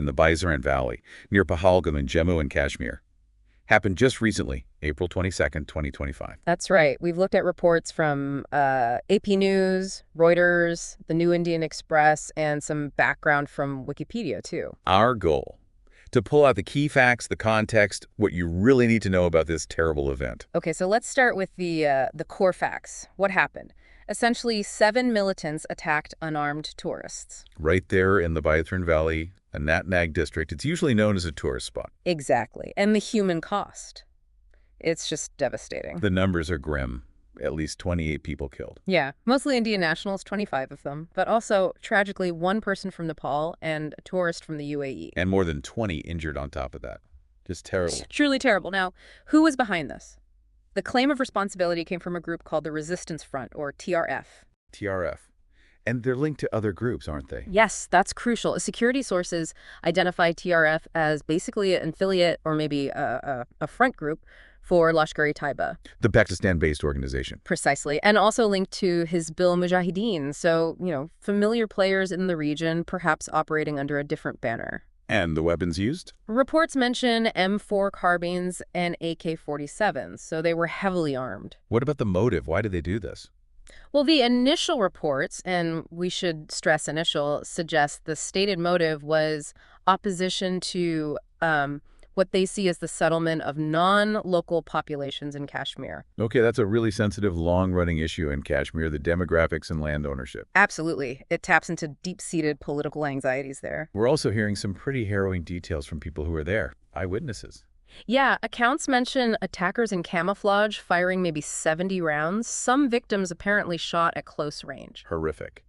in the Bizaran Valley, near Pahalgam in Jammu and Kashmir. Happened just recently, April 22nd, 2025. That's right. We've looked at reports from AP News, Reuters, the New Indian Express, and some background from Wikipedia, too. Our goal, to pull out the key facts, the context, what you really need to know about this terrible event. Okay, so let's start with the core facts. What happened? Essentially, 7 militants attacked unarmed tourists. Right there in the Bizaran Valley, a Natnag district, it's usually known as a tourist spot. Exactly. And the human cost. It's just devastating. The numbers are grim. At least 28 people killed. Yeah, mostly Indian nationals, 25 of them, but also, tragically, one person from Nepal and a tourist from the UAE. And more than 20 injured on top of that. Just terrible. It's truly terrible. Now, who was behind this? The claim of responsibility came from a group called the Resistance Front, or TRF. TRF. And they're linked to other groups, aren't they? Yes, that's crucial. Security sources identify TRF as basically an affiliate or maybe a front group for Lashkar-e-Taiba. The Pakistan-based organization. Precisely. And also linked to Hizbul Mujahideen. So, familiar players in the region, perhaps operating under a different banner. And the weapons used? Reports mention M4 carbines and AK-47s, so they were heavily armed. What about the motive? Why did they do this? Well, the initial reports, and we should stress initial, suggest the stated motive was opposition to what they see as the settlement of non-local populations in Kashmir. Okay, that's a really sensitive, long-running issue in Kashmir, the demographics and land ownership. Absolutely. It taps into deep-seated political anxieties there. We're also hearing some pretty harrowing details from people who were there, eyewitnesses. Yeah, accounts mention attackers in camouflage firing maybe 70 rounds. Some victims apparently shot at close range. Horrific.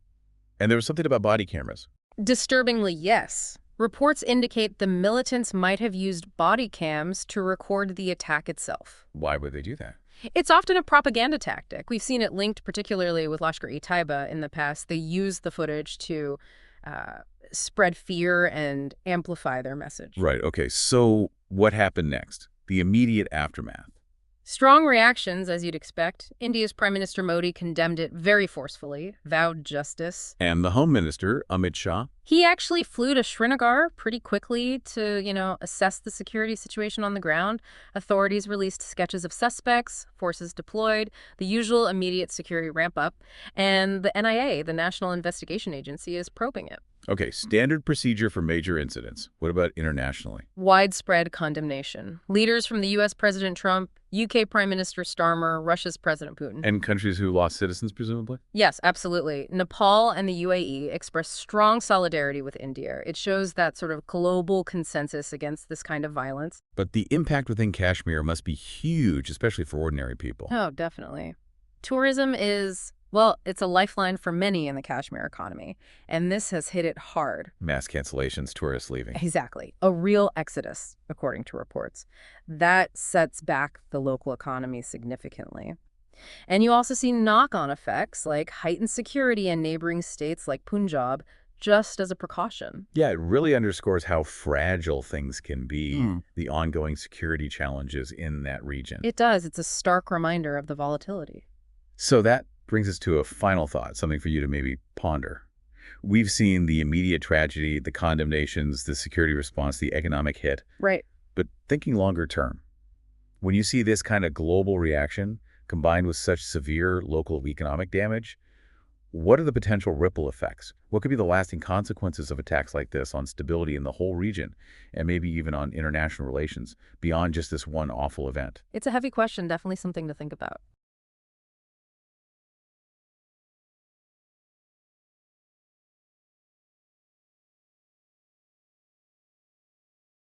And there was something about body cameras. Disturbingly, yes. Reports indicate the militants might have used body cams to record the attack itself. Why would they do that? It's often a propaganda tactic. We've seen it linked particularly with Lashkar-e-Taiba in the past. They use the footage to spread fear and amplify their message. Right, okay. So what happened next? The immediate aftermath. Strong reactions, as you'd expect. India's Prime Minister Modi condemned it very forcefully, vowed justice. And the Home Minister, Amit Shah? He actually flew to Srinagar pretty quickly to, assess the security situation on the ground. Authorities released sketches of suspects, forces deployed, the usual immediate security ramp up, and the NIA, the National Investigation Agency, is probing it. Okay, standard procedure for major incidents. What about internationally? Widespread condemnation. Leaders from the U.S. President Trump, UK Prime Minister Starmer, Russia's President Putin. And countries who lost citizens, presumably? Yes, absolutely. Nepal and the UAE expressed strong solidarity with India. It shows that sort of global consensus against this kind of violence. But the impact within Kashmir must be huge, especially for ordinary people. Oh, definitely. Tourism is, well, it's a lifeline for many in the Kashmir economy, and this has hit it hard. Mass cancellations, tourists leaving. Exactly. A real exodus, according to reports. That sets back the local economy significantly. And you also see knock-on effects like heightened security in neighboring states like Punjab, just as a precaution. Yeah, it really underscores how fragile things can be, the ongoing security challenges in that region. It does. It's a stark reminder of the volatility. So that brings us to a final thought, something for you to maybe ponder. We've seen the immediate tragedy, the condemnations, the security response, the economic hit. Right. But thinking longer term, when you see this kind of global reaction combined with such severe local economic damage, what are the potential ripple effects? What could be the lasting consequences of attacks like this on stability in the whole region and maybe even on international relations beyond just this one awful event? It's a heavy question, definitely something to think about.